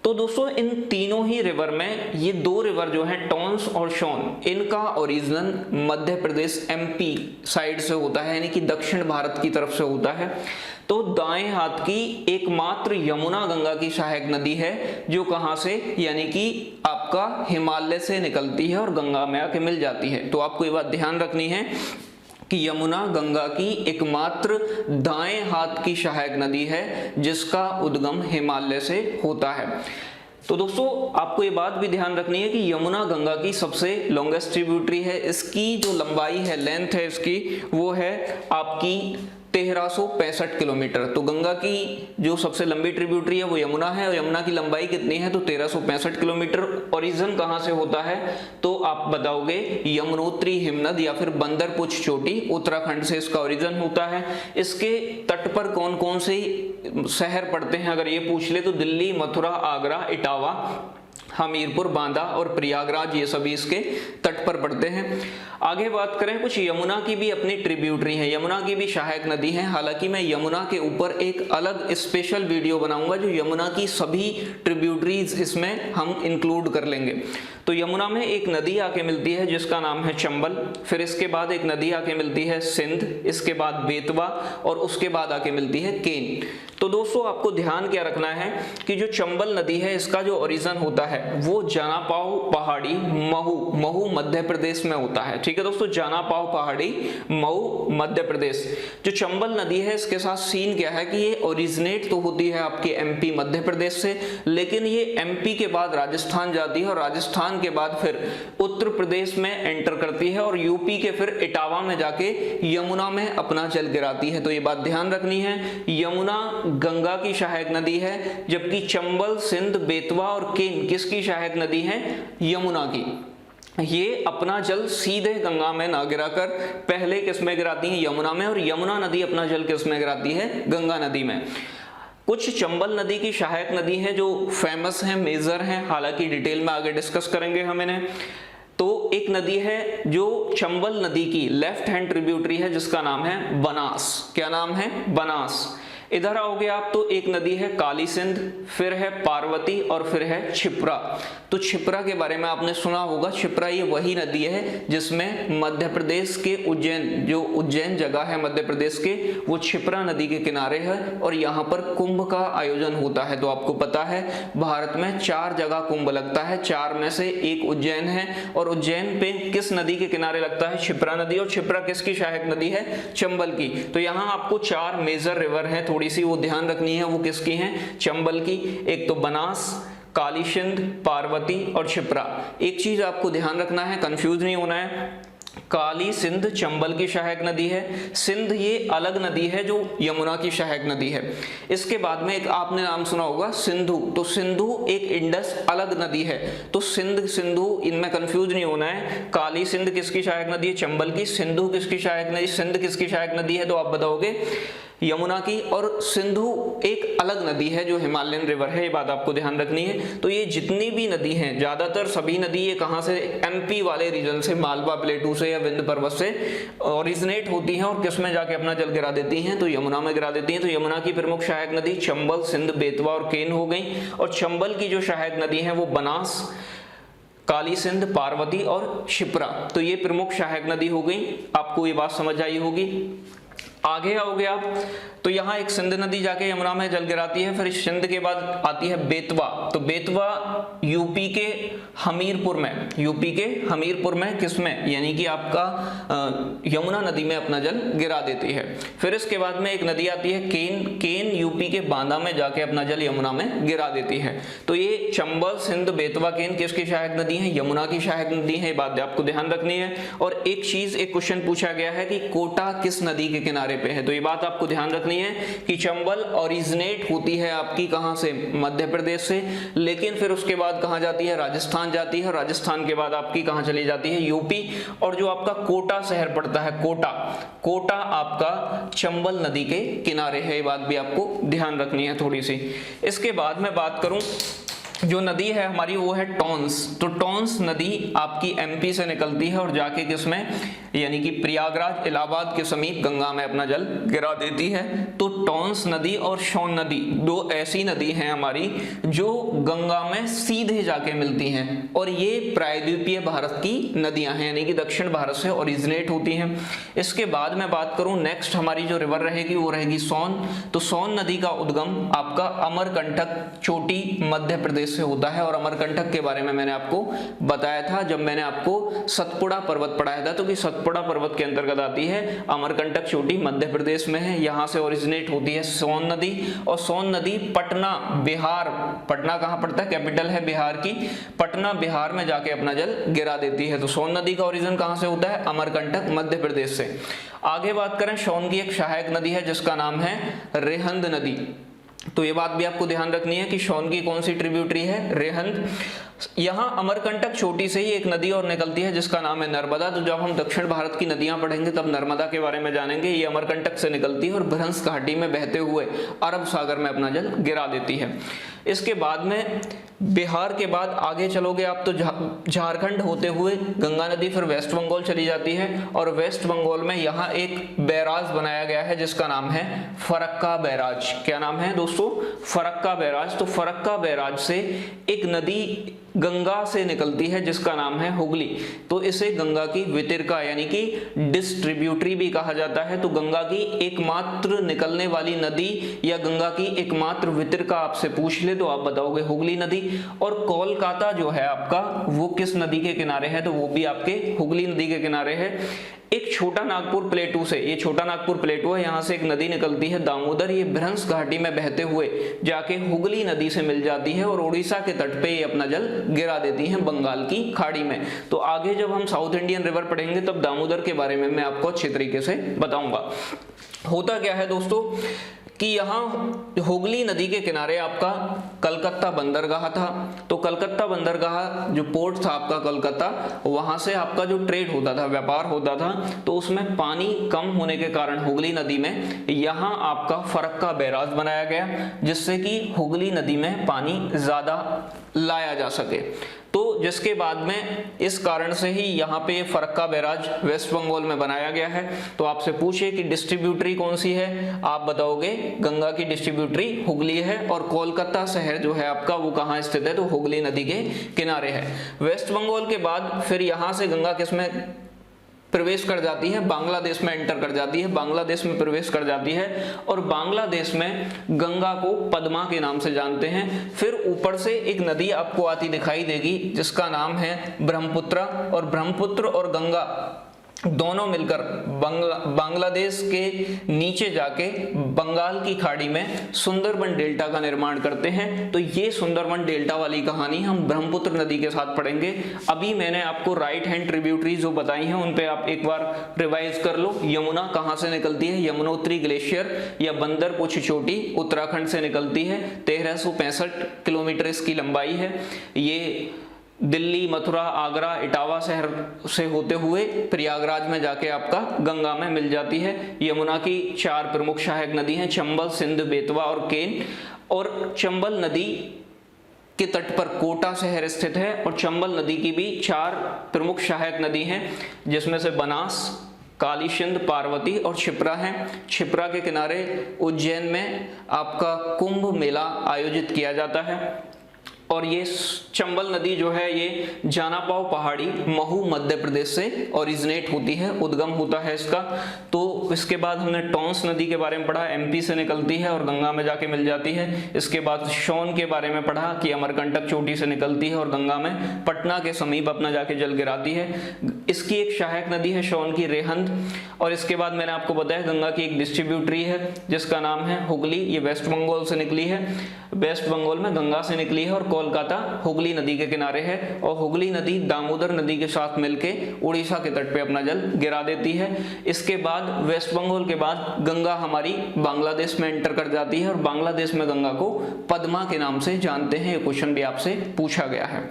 तो दोस्तों इन तीनों ही रिवर में ये दो रिवर जो हैं टॉन्स और सोन, इनका origin Madhya Pradesh MP side से होता है यानी कि दक्षिण भारत की तरफ से होता है। तो दाएं हाथ की एकमात्र यमुना गंगा की सहायक नदी है जो कहां से, यानी कि आपका हिमालय से निकलती है और गंगा में आके मिल जाती है। तो आपको ये बात ध्यान रखनी है कि यमुना गंगा की एकमात्र दाएं हाथ की सहायक नदी है जिसका उद्गम हिमालय से होता है। तो दोस्तों आपको ये बात भी ध्यान रखनी है कि यमुना गंगा की सबसे लॉन्गेस्ट ट्रिब्यूटरी है। इसकी जो लंबाई है, लेंथ है इसकी, वो है आपकी 1365 किलोमीटर। तो गंगा की जो सबसे लंबी ट्रिब्यूटरी है वो यमुना है और यमुना की लंबाई कितनी है, तो 1365 किलोमीटर। ओरिजिन कहां से होता है, तो आप बताओगे यमुनोत्री हिमनद या फिर बंदरपुछ चोटी, उत्तराखंड से इसका ओरिजिन होता है। इसके तट पर कौन कौन से शहर पड़ते हैं अगर ये पूछ ले तो दिल्ली, मथुरा, आगरा, इटावा, हमीरपुर, बांदा और प्रयागराज, ये सभी इसके तट पर पड़ते हैं। आगे बात करें, कुछ यमुना की भी अपनी ट्रिब्यूटरी है, यमुना की भी सहायक नदी है। हालांकि मैं यमुना के ऊपर एक अलग स्पेशल वीडियो बनाऊंगा जो यमुना की सभी ट्रिब्यूटरीज इसमें हम इंक्लूड कर लेंगे। तो यमुना में एक नदी आके मिलती है जिसका नाम है चंबल, फिर इसके बाद एक नदी आके मिलती है सिंध, इसके बाद बेतवा और उसके बाद आके मिलती है केन। तो दोस्तों आपको ध्यान क्या रखना है कि जो चंबल नदी है इसका जो ओरिजिन होता है वो जानापाव पहाड़ी, महू मध्य प्रदेश में होता है। ठीक है दोस्तों, जानापाव पहाड़ी, महू मध्य प्रदेश। जो चंबल नदी है इसके साथ सीन क्या है कि ये ओरिजिनेट तो होती है आपके एमपी मध्य प्रदेश से, लेकिन ये एमपी के बाद राजस्थान जाती है और राजस्थान के बाद फिर उत्तर प्रदेश में एंटर करती है और यूपी के फिर इटावा में जाके यमुना में अपना जल गिराती है। तो ये बात ध्यान रखनी है, यमुना गंगा की सहायक नदी है, जबकि चंबल, सिंध, बेतवा और केन किसकी सहायक नदी है, यमुना की। ये अपना जल सीधे गंगा में ना गिराकर पहले किस में गिराती है, यमुना में, और यमुना नदी अपना जल किस में गिराती है, गंगा नदी में। कुछ चंबल नदी की सहायक नदी है जो फेमस है, मेजर है, हालांकि डिटेल में आगे डिस्कस करेंगे हम इन्हें। तो एक नदी है जो चंबल नदी की लेफ्ट हैंड ट्रिब्यूटरी है जिसका नाम है बनास। क्या नाम है, बनास। इधर आओगे आप तो एक नदी है काली सिंध, फिर है पार्वती और फिर है क्षिप्रा। तो क्षिप्रा के बारे में आपने सुना होगा, क्षिप्रा ये वही नदी है जिसमें मध्य प्रदेश के उज्जैन, जो उज्जैन जगह है मध्य प्रदेश के, वो क्षिप्रा नदी के किनारे है और यहाँ पर कुंभ का आयोजन होता है। तो आपको पता है भारत में 4 जगह कुंभ लगता है, 4 में से एक उज्जैन है और उज्जैन पे किस नदी के किनारे लगता है, क्षिप्रा नदी, और क्षिप्रा किसकी सहायक नदी है, चंबल की। तो यहाँ आपको 4 मेजर रिवर है, थोड़ी सी वो ध्यान रखनी है, वो किसकी हैं, चंबल की। एक तो बनास, काली सिंध, पार्वती और क्षिप्रा। एक चीज आपको ध्यान रखना है, कंफ्यूज नहीं होना है, काली सिंध चंबल की सहायक नदी है, सिंध ये अलग नदी है जो यमुना की सहायक नदी है। इसके बाद में एक आपने नाम सुना होगा सिंधु, तो सिंधु एक इंडस अलग नदी है। तो सिंध सिंधु इनमें कंफ्यूज नहीं होना है, काली सिंध किसकी सहायक नदी है, चंबल की, सिंधु किसकी सहायक नदी, सिंध किसकी सहायक नदी है, तो आप बताओगे यमुना की, और सिंधु एक अलग नदी है जो हिमालयन रिवर है, ये बात आपको ध्यान रखनी है। तो ये जितनी भी नदी हैं, ज्यादातर सभी नदी ये कहाँ से, एमपी वाले रीजन से, मालवा प्लेटू से या विंध्य पर्वत से ओरिजिनेट होती हैं और किस में जाके अपना जल गिरा देती हैं, तो यमुना में गिरा देती हैं। तो यमुना की प्रमुख सहायक नदी चंबल, सिंध, बेतवा और केन हो गई, और चंबल की जो सहायक नदी है वो बनास, काली सिंध, पार्वती और क्षिप्रा, तो ये प्रमुख सहायक नदी हो गई। आपको ये बात समझ आई होगी। आगे आओगे आप तो यहाँ एक सिंध नदी जाके यमुना में जल गिराती है, फिर सिंध के बाद आती है बेतवा। तो बेतवा यूपी के हमीरपुर में, यूपी के हमीरपुर में किसमें, यानी कि आपका यमुना नदी में अपना जल गिरा देती है। फिर इसके बाद में एक नदी आती है केन, केन यूपी के बांदा में जाके अपना जल यमुना में गिरा देती है। तो ये चंबल, सिंध, बेतवा, केन किसकी सहायक नदी है, यमुना की सहायक नदी है, ये बात आपको ध्यान रखनी है। और एक चीज, एक क्वेश्चन पूछा गया है कि कोटा किस नदी के किनारे पे है, तो ये बात आपको ध्यान रखनी है कि चंबल ओरिजिनेट होती है आपकी कहां से, मध्य प्रदेश से, लेकिन फिर उसके बाद कहां जाती है, राजस्थान जाती है, राजस्थान के बाद आपकी कहां चली जाती है, यूपी। और जो आपका कोटा शहर पड़ता है, कोटा, कोटा आपका चंबल नदी के किनारे है, ये बात भी आपको ध्यान रखनी है थोड़ी सी। इसके बाद मैं बात करूं जो नदी है हमारी वो है टॉन्स। तो टॉन्स नदी आपकी एमपी से निकलती है और जाके किसमें, यानी कि प्रयागराज, इलाहाबाद के समीप गंगा में अपना जल गिरा देती है। तो टॉन्स नदी और सोन नदी दो ऐसी नदी हैं हमारी जो गंगा में सीधे जाके मिलती हैं, और ये प्रायद्वीपीय भारत की नदियां हैं, यानी कि दक्षिण भारत से ओरिजिनेट होती हैं। इसके बाद मैं बात करूं नेक्स्ट हमारी जो रिवर रहेगी वो रहेगी सोन। तो सोन नदी का उद्गम आपका अमरकंटक चोटी मध्य प्रदेश से होता है, और अमरकंटक के बारे में मैंने आपको बताया था जब मैंने आपको सतपुड़ा पर्वत पढ़ाया था, तो कि सतपुड़ा पर्वत के अंतर्गत आती है, अमरकंटक चोटी मध्य प्रदेश में है, यहां से ओरिजिनेट होती है सोन नदी। और सोन नदी पटना, बिहार, पटना कहां पड़ता है, कैपिटल है बिहार की, पटना बिहार में जाके अपना जल गिरा देती है। तो सोन नदी का ओरिजिन कहां से होता है, अमरकंटक मध्य प्रदेश से। आगे बात करें, सोन की एक सहायक नदी है जिसका नाम है रेहंद नदी। तो ये बात भी आपको ध्यान रखनी है कि सोन की कौन सी ट्रिब्यूटरी है, रेहंद। यहाँ अमरकंटक चोटी से ही एक नदी और निकलती है जिसका नाम है नर्मदा। तो जब हम दक्षिण भारत की नदियां पढ़ेंगे तब नर्मदा के बारे में जानेंगे। ये अमरकंटक से निकलती है और भ्रंश घाटी में बहते हुए अरब सागर में अपना जल गिरा देती है। इसके बाद में बिहार के बाद आगे चलोगे आप तो झारखंड होते हुए गंगा नदी फिर वेस्ट बंगाल चली जाती है, और वेस्ट बंगाल में यहाँ एक बैराज बनाया गया है जिसका नाम है फरक्का बैराज। क्या नाम है दोस्तों, फरक्का बैराज। तो फरक्का बैराज से एक नदी गंगा से निकलती है जिसका नाम है हुगली। तो इसे गंगा की वितरका यानी कि डिस्ट्रीब्यूटरी भी कहा जाता है। तो गंगा की एकमात्र निकलने वाली नदी या गंगा की एकमात्र वितरका आपसे पूछ ले तो आप बताओगे हुगली नदी। और कोलकाता जो है आपका वो किस नदी के किनारे है, तो वो भी आपके हुगली नदी के किनारे है। एक छोटा नागपुर प्लेटू से, ये छोटा नागपुर प्लेटू है, यहाँ से एक नदी निकलती है दामोदर, ये भ्रंश घाटी में बहते हुए जाके हुगली नदी से मिल जाती है और उड़ीसा के तट पे ये अपना जल गिरा देती है बंगाल की खाड़ी में। तो आगे जब हम साउथ इंडियन रिवर पढ़ेंगे तब दामोदर के बारे में मैं आपको अच्छे तरीके से बताऊंगा। होता क्या है दोस्तों कि यहाँ हुगली नदी के किनारे आपका कलकत्ता बंदरगाह था। तो कलकत्ता बंदरगाह जो पोर्ट था आपका कलकत्ता, वहां से आपका जो ट्रेड होता था, व्यापार होता था, तो उसमें पानी कम होने के कारण हुगली नदी में यहाँ आपका फरक्का बैराज बनाया गया जिससे कि हुगली नदी में पानी ज्यादा लाया जा सके। तो जिसके बाद में इस कारण से ही यहाँ पे ये फरक्का बैराज वेस्ट बंगाल में बनाया गया है। तो आपसे पूछे कि डिस्ट्रीब्यूटरी कौन सी है, आप बताओगे गंगा की डिस्ट्रीब्यूटरी हुगली है, और कोलकाता शहर जो है आपका वो कहाँ स्थित है, तो हुगली नदी के किनारे है। वेस्ट बंगाल के बाद फिर यहाँ से गंगा किसमें प्रवेश कर जाती है, बांग्लादेश में एंटर कर जाती है, बांग्लादेश में प्रवेश कर जाती है, और बांग्लादेश में गंगा को पद्मा के नाम से जानते हैं। फिर ऊपर से एक नदी आपको आती दिखाई देगी जिसका नाम है ब्रह्मपुत्र, और ब्रह्मपुत्र और गंगा दोनों मिलकर बांग्लादेश के नीचे जाके बंगाल की खाड़ी में सुंदरबन डेल्टा का निर्माण करते हैं। तो ये सुंदरबन डेल्टा वाली कहानी हम ब्रह्मपुत्र नदी के साथ पढ़ेंगे। अभी मैंने आपको राइट हैंड ट्रिब्यूटरी जो बताई हैं उन पे आप एक बार रिवाइज कर लो। यमुना कहाँ से निकलती है? यमुनोत्री ग्लेशियर या बंदरपुछ चोटी उत्तराखंड से निकलती है। 1365 किलोमीटर इसकी लंबाई है। ये दिल्ली, मथुरा, आगरा, इटावा शहर से होते हुए प्रयागराज में जाके आपका गंगा में मिल जाती है। यमुना की 4 प्रमुख सहायक नदी हैं, चंबल, सिंध, बेतवा और केन। और चंबल नदी के तट पर कोटा शहर स्थित है और चंबल नदी की भी 4 प्रमुख सहायक नदी हैं, जिसमें से बनास, काली सिंध, पार्वती और क्षिप्रा है। क्षिप्रा के किनारे उज्जैन में आपका कुंभ मेला आयोजित किया जाता है। और ये चंबल नदी जो है ये जानापाव पहाड़ी महू मध्य प्रदेश से ओरिजिनेट होती है, उद्गम होता है इसका। तो इसके बाद हमने टॉन्स नदी के बारे में पढ़ा, एमपी से निकलती है और गंगा में जाके मिल जाती है। इसके बाद शोन के बारे में पढ़ा कि अमरकंटक चोटी से निकलती है और गंगा में पटना के समीप अपना जाके जल गिराती है। इसकी एक सहायक नदी है शोन की, रेहंद। और इसके बाद मैंने आपको बताया गंगा की एक डिस्ट्रीब्यूटरी है जिसका नाम है हुगली। ये वेस्ट बंगाल से निकली है, वेस्ट बंगाल में गंगा से निकली है और कोलकाता हुगली नदी के किनारे है। और हुगली नदी दामोदर नदी के साथ मिलके उड़ीसा के तट पे अपना जल गिरा देती है। इसके बाद वेस्ट बंगाल के बाद गंगा हमारी बांग्लादेश में एंटर कर जाती है और बांग्लादेश में गंगा को पद्मा के नाम से जानते हैं। ये क्वेश्चन भी आपसे पूछा गया है।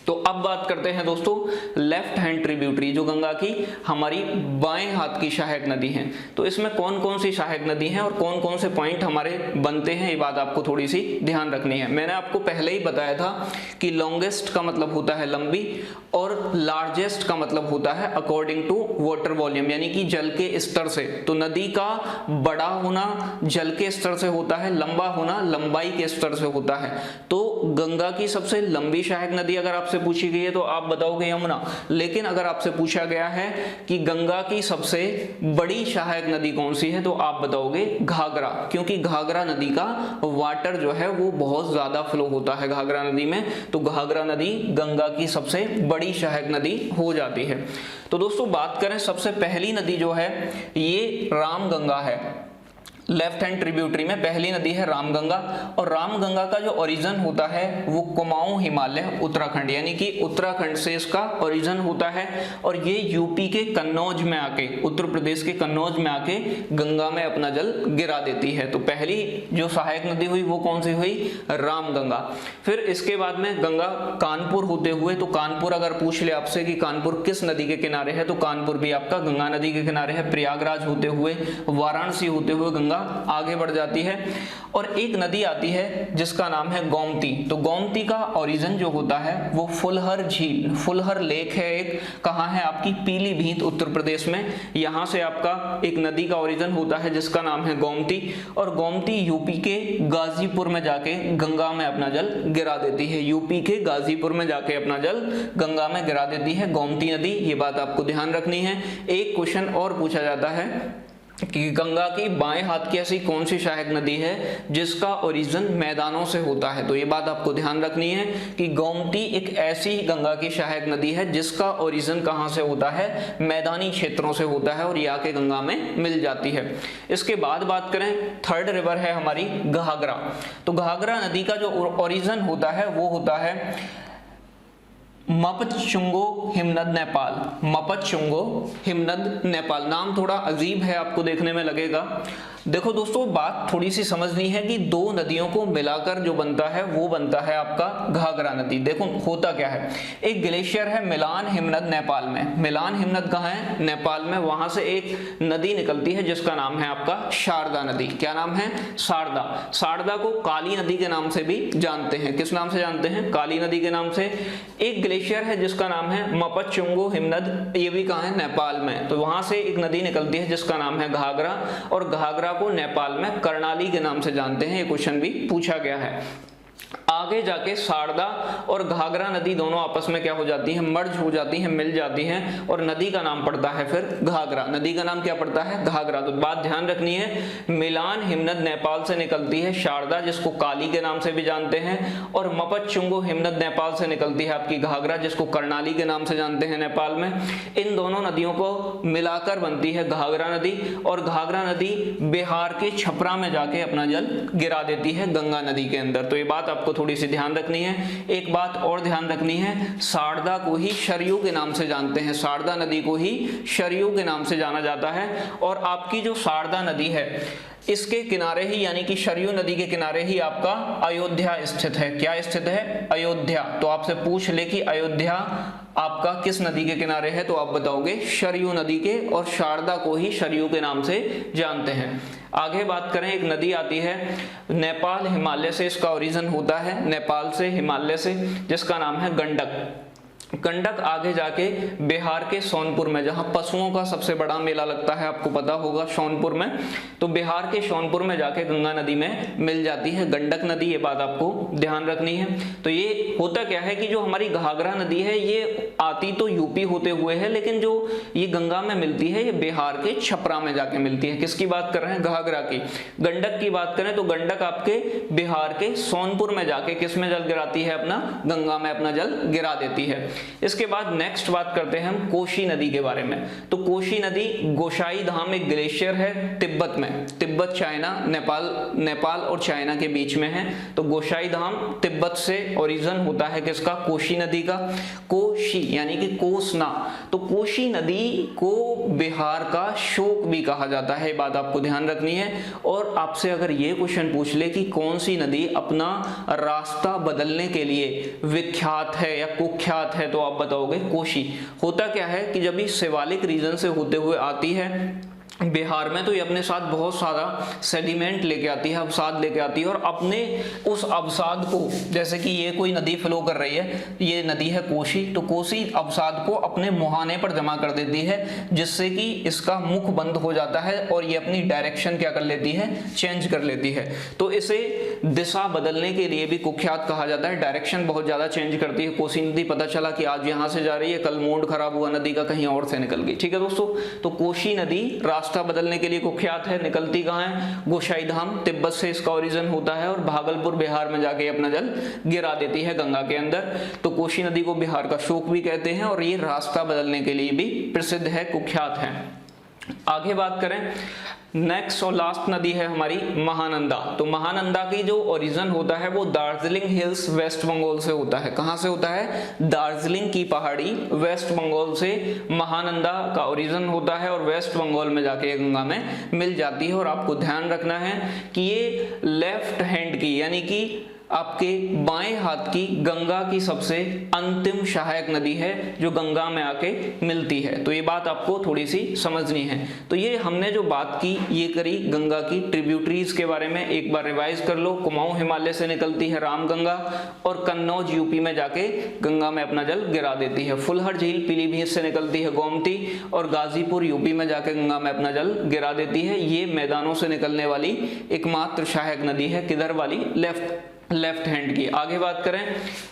तो अब बात करते हैं दोस्तों लेफ्ट हैंड ट्रिब्यूटरी, जो गंगा की हमारी बाएं हाथ की सहायक नदी है। तो इसमें कौन कौन सी सहायक नदी हैं और कौन कौन से पॉइंट हमारे बनते हैं, ये बात आपको थोड़ी सी ध्यान रखनी है। मैंने आपको पहले ही बताया था कि लॉन्गेस्ट का मतलब होता है लंबी और लार्जेस्ट का मतलब होता है अकॉर्डिंग टू वाटर वॉल्यूम, यानी कि जल के स्तर से। तो नदी का बड़ा होना जल के स्तर से होता है, लंबा होना लंबाई के स्तर से होता है। तो गंगा की सबसे लंबी सहायक नदी अगर आपसे पूछी गई है तो आप बताओगे यमुना। लेकिन अगर आपसे पूछा गया है कि गंगा की सबसे बड़ी सहायक नदी कौन सी है तो आप बताओगे घाघरा, क्योंकि घाघरा नदी का वाटर जो है वो बहुत ज्यादा फ्लो होता है घाघरा नदी में। तो घाघरा नदी गंगा की सबसे बड़ी सहायक नदी हो जाती है। तो दोस्तों बात करें सबसे पहली नदी जो है ये रामगंगा है। लेफ्ट हैंड ट्रिब्यूटरी में पहली नदी है रामगंगा। और रामगंगा का जो ओरिजिन होता है वो कुमाऊं हिमालय उत्तराखंड, यानी कि उत्तराखंड से इसका ओरिजिन होता है। और ये यूपी के कन्नौज में आके, उत्तर प्रदेश के कन्नौज में आके गंगा में अपना जल गिरा देती है। तो पहली जो सहायक नदी हुई वो कौन सी हुई? रामगंगा। फिर इसके बाद में गंगा कानपुर होते हुए, तो कानपुर अगर पूछ ले आपसे कि कानपुर किस नदी के किनारे है तो कानपुर भी आपका गंगा नदी के किनारे है। प्रयागराज होते हुए, वाराणसी होते हुए गंगा आगे बढ़ जाती है। और एक नदी आती है जिसका नाम है गोमती। तो गोमती का ओरिजिन जो होता है वो फुलहर झील, फुलहर लेक है एक, कहाँ है? आपकी पीलीभीत उत्तर प्रदेश में। यहाँ से आपका एक नदी का ओरिजिन होता है जिसका नाम है गोमती। और गोमती यूपी के गाजीपुर में जाके गंगा में अपना जल गिरा देती है। यूपी के गाजीपुर में जाके अपना जल गंगा में गिरा देती है गोमती नदी। ये बात आपको ध्यान रखनी है। एक क्वेश्चन और पूछा जाता है कि गंगा की बाएं हाथ की ऐसी कौन सी सहायक नदी है जिसका ओरिजिन मैदानों से होता है। तो ये बात आपको ध्यान रखनी है कि गोमती एक ऐसी गंगा की सहायक नदी है जिसका ओरिजिन कहाँ से होता है? मैदानी क्षेत्रों से होता है और ये आके गंगा में मिल जाती है। इसके बाद बात करें थर्ड रिवर है हमारी घाघरा। तो घाघरा नदी का जो ओरिजिन होता है वो होता है मपचुंगो हिमनद नेपाल। मपचुंगो हिमनद नेपाल, नाम थोड़ा अजीब है, आपको देखने में लगेगा। देखो दोस्तों बात थोड़ी सी समझनी है कि दो नदियों को मिलाकर जो बनता है वो बनता है आपका घाघरा नदी। देखो होता क्या है, एक ग्लेशियर है मिलान हिमनद नेपाल में। मिलान हिमनद कहाँ है? नेपाल में। वहां से एक नदी निकलती है जिसका नाम है आपका शारदा नदी। क्या नाम है? शारदा। शारदा को काली नदी के नाम से भी जानते हैं। किस नाम से जानते हैं? काली नदी के नाम से। एक ग्लेशियर है जिसका नाम है मपचुंगो हिमनद, ये भी कहाँ है? नेपाल में। तो वहां से एक नदी निकलती है जिसका नाम है घाघरा। और घाघरा को नेपाल में कर्णाली के नाम से जानते हैं। ये क्वेश्चन भी पूछा गया है। आगे जाके शारदा और घाघरा नदी दोनों आपस में क्या हो जाती हैं, मर्ज हो जाती हैं, मिल जाती हैं, और नदी का नाम पड़ता है फिर घाघरा। नदी का नाम क्या पड़ता है, घाघरा। तो बात ध्यान रखनी है, मिलान हिमनद नेपाल से निकलती है शारदा, जिसको काली के नाम से भी जानते हैं, और मपतचुंगो हिमनद नेपाल से निकलती है आपकी घाघरा, जिसको कर्णाली के नाम से जानते हैं नेपाल में। इन दोनों नदियों को मिलाकर बनती है घाघरा नदी, और घाघरा नदी बिहार के छपरा में जाके अपना जल गिरा देती है गंगा नदी के अंदर। तो ये बात आपको थोड़ी सी ध्यान रखनी है। एक बात और ध्यान रखनी है, शारदा को ही सरयू के नाम से जानते हैं, शारदा नदी को ही सरयू के नाम से जाना जाता है। और आपकी जो शारदा नदी है इसके किनारे ही, यानी कि सरयू नदी के किनारे ही आपका अयोध्या स्थित है। क्या स्थित है, अयोध्या। तो आपसे पूछ ले कि अयोध्या आपका किस नदी के किनारे है, तो आप बताओगे सरयू नदी के, और शारदा को ही सरयू के नाम से जानते हैं। आगे बात करें, एक नदी आती है नेपाल हिमालय से, इसका ओरिजिन होता है नेपाल से, हिमालय से, जिसका नाम है गंडक। गंडक आगे जाके बिहार के सोनपुर में, जहां पशुओं का सबसे बड़ा मेला लगता है, आपको पता होगा सोनपुर में, तो बिहार के सोनपुर में जाके गंगा नदी में मिल जाती है गंडक नदी। ये बात आपको ध्यान रखनी है। तो ये होता क्या है कि जो हमारी घाघरा नदी है ये आती तो यूपी होते हुए है, लेकिन जो ये गंगा में मिलती है ये बिहार के छपरा में जाके मिलती है। किसकी बात कर रहे हैं, घाघरा की। गंडक की बात करें तो गंडक आपके बिहार के सोनपुर में जाके किस में जल गिराती है, अपना गंगा में अपना जल गिरा देती है। इसके बाद नेक्स्ट बात करते हैं हम कोशी नदी के बारे में। तो कोशी नदी गोसाई धाम एक ग्लेशियर है तिब्बत में, तिब्बत चाइना, नेपाल और चाइना के बीच में है। तो गोसाई धाम तिब्बत से ओरिजिन होता है किसका, कोशी नदी का। कोशी यानी कि कोसना, तो कोशी नदी को बिहार का शोक भी कहा जाता है, बात आपको ध्यान रखनी है। और आपसे अगर ये क्वेश्चन पूछ ले कि कौन सी नदी अपना रास्ता बदलने के लिए विख्यात है या कुख्यात है, तो आप बताओगे कोशी। होता क्या है कि जब ये शिवालिक रीजन से होते हुए आती है बिहार में, तो ये अपने साथ बहुत सारा सेडिमेंट लेके आती है, अवसाद लेके आती है, और अपने उस अवसाद को, जैसे कि ये कोई नदी फ्लो कर रही है, ये नदी है कोशी, तो कोशी अवसाद को अपने मुहाने पर जमा कर देती है, जिससे कि इसका मुख बंद हो जाता है और ये अपनी डायरेक्शन क्या कर लेती है, चेंज कर लेती है। तो इसे दिशा बदलने के लिए भी कुख्यात कहा जाता है, डायरेक्शन बहुत ज्यादा चेंज करती है कोसी नदी। पता चला कि आज यहाँ से जा रही है, कल मूड खराब हुआ नदी का, कहीं और से निकल गई। ठीक है दोस्तों, तो कोशी नदी रास्ता बदलने के लिए कुख्यात है। निकलती कहाँ है, गोसाई धाम तिब्बत से इसका ओरिजिन होता है, और भागलपुर बिहार में जाके अपना जल गिरा देती है गंगा के अंदर। तो कोशी नदी को बिहार का शोक भी कहते हैं, और ये रास्ता बदलने के लिए भी प्रसिद्ध है, कुख्यात है। आगे बात करें, नेक्स्ट और लास्ट नदी है हमारी महानंदा। तो महानंदा की जो ओरिजिन होता है वो दार्जिलिंग हिल्स वेस्ट बंगाल से होता है। कहां से होता है, दार्जिलिंग की पहाड़ी वेस्ट बंगाल से महानंदा का ओरिजिन होता है, और वेस्ट बंगाल में जाके गंगा में मिल जाती है। और आपको ध्यान रखना है कि ये लेफ्ट हैंड की, यानी कि आपके बाएं हाथ की गंगा की सबसे अंतिम सहायक नदी है, जो गंगा में आके मिलती है। तो ये बात आपको थोड़ी सी समझनी है। तो ये हमने जो बात की ये करी गंगा की ट्रिब्यूटरीज के बारे में, एक बार रिवाइज कर लो। कुमाऊं हिमालय से निकलती है रामगंगा, और कन्नौज यूपी में जाके गंगा में अपना जल गिरा देती है। फुलहर झील पीलीभीत से निकलती है गोमती, और गाजीपुर यूपी में जाके गंगा में अपना जल गिरा देती है। ये मैदानों से निकलने वाली एकमात्र सहायक नदी है, किधर वाली, लेफ्ट हैंड की। आगे बात करें,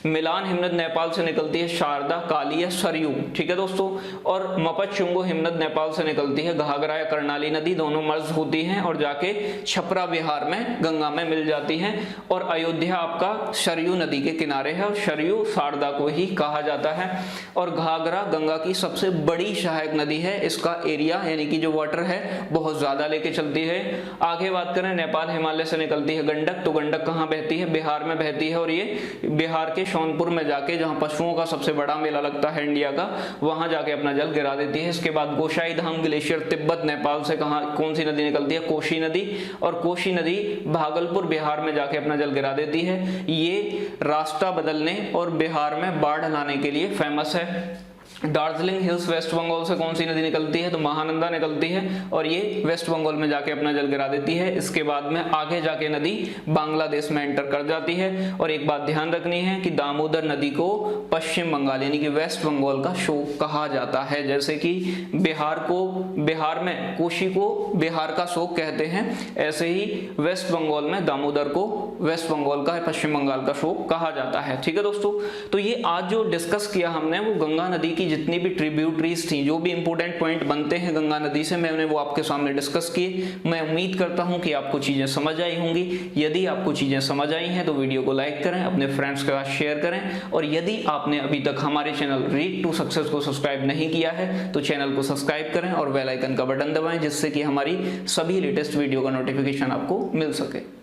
मिलान हिमनद नेपाल से निकलती है शारदा, काली या सरयू। ठीक है दोस्तों, और मपतचुंगो हिमनद नेपाल से निकलती है घाघरा या कर्णाली नदी, दोनों मर्ज होती हैं और जाके छपरा बिहार में गंगा में मिल जाती हैं। और अयोध्या आपका सरयू नदी के किनारे है, और सरयू शारदा को ही कहा जाता है। और घाघरा गंगा की सबसे बड़ी सहायक नदी है, इसका एरिया यानी कि जो वाटर है बहुत ज्यादा लेके चलती है। आगे बात करें, नेपाल हिमालय से निकलती है गंडक। तो गंडक कहाँ बहती है, बिहार में बहती है, और ये बिहार के सोनपुर में जाके, जहां पशुओं का सबसे बड़ा मेला लगता है इंडिया का, वहां जाके अपना जल गिरा देती है। इसके बाद गोसाई धाम ग्लेशियर तिब्बत नेपाल से कौन सी नदी निकलती है, कोशी नदी, और कोशी नदी भागलपुर बिहार में जाके अपना जल गिरा देती है। ये रास्ता बदलने और बिहार में बाढ़ लाने के लिए फेमस है। दार्जिलिंग हिल्स वेस्ट बंगाल से कौन सी नदी निकलती है, तो महानंदा निकलती है और ये वेस्ट बंगाल में जाके अपना जल गिरा देती है। इसके बाद में आगे जाके नदी बांग्लादेश में एंटर कर जाती है। और एक बात ध्यान रखनी है कि दामोदर नदी को पश्चिम बंगाल यानी कि वेस्ट बंगाल का शोक कहा जाता है। जैसे कि बिहार में कोशी को बिहार का शोक कहते हैं, ऐसे ही वेस्ट बंगाल में दामोदर को वेस्ट बंगाल का पश्चिम बंगाल का शोक कहा जाता है। ठीक है दोस्तों, तो ये आज जो डिस्कस किया हमने वो गंगा नदी की जितनी भी ट्रिब्यूटरीज थी, जो भी इंपॉर्टेंट पॉइंट बनते हैं गंगा नदी से, मैंने वो आपके सामने डिस्कस किए। मैं उम्मीद करता हूं कि आपको चीजें समझ आई होंगी। यदि आपको चीजें समझ आई हैं तो वीडियो को लाइक करें, अपने फ्रेंड्स के साथ शेयर करें। और यदि आपने अभी तक हमारे चैनल रीड टू सक्सेस को सब्सक्राइब नहीं किया है तो चैनल को सब्सक्राइब करें और बेल आइकन का बटन दबाएं, जिससे कि हमारी सभी लेटेस्ट वीडियो का नोटिफिकेशन आपको मिल सके।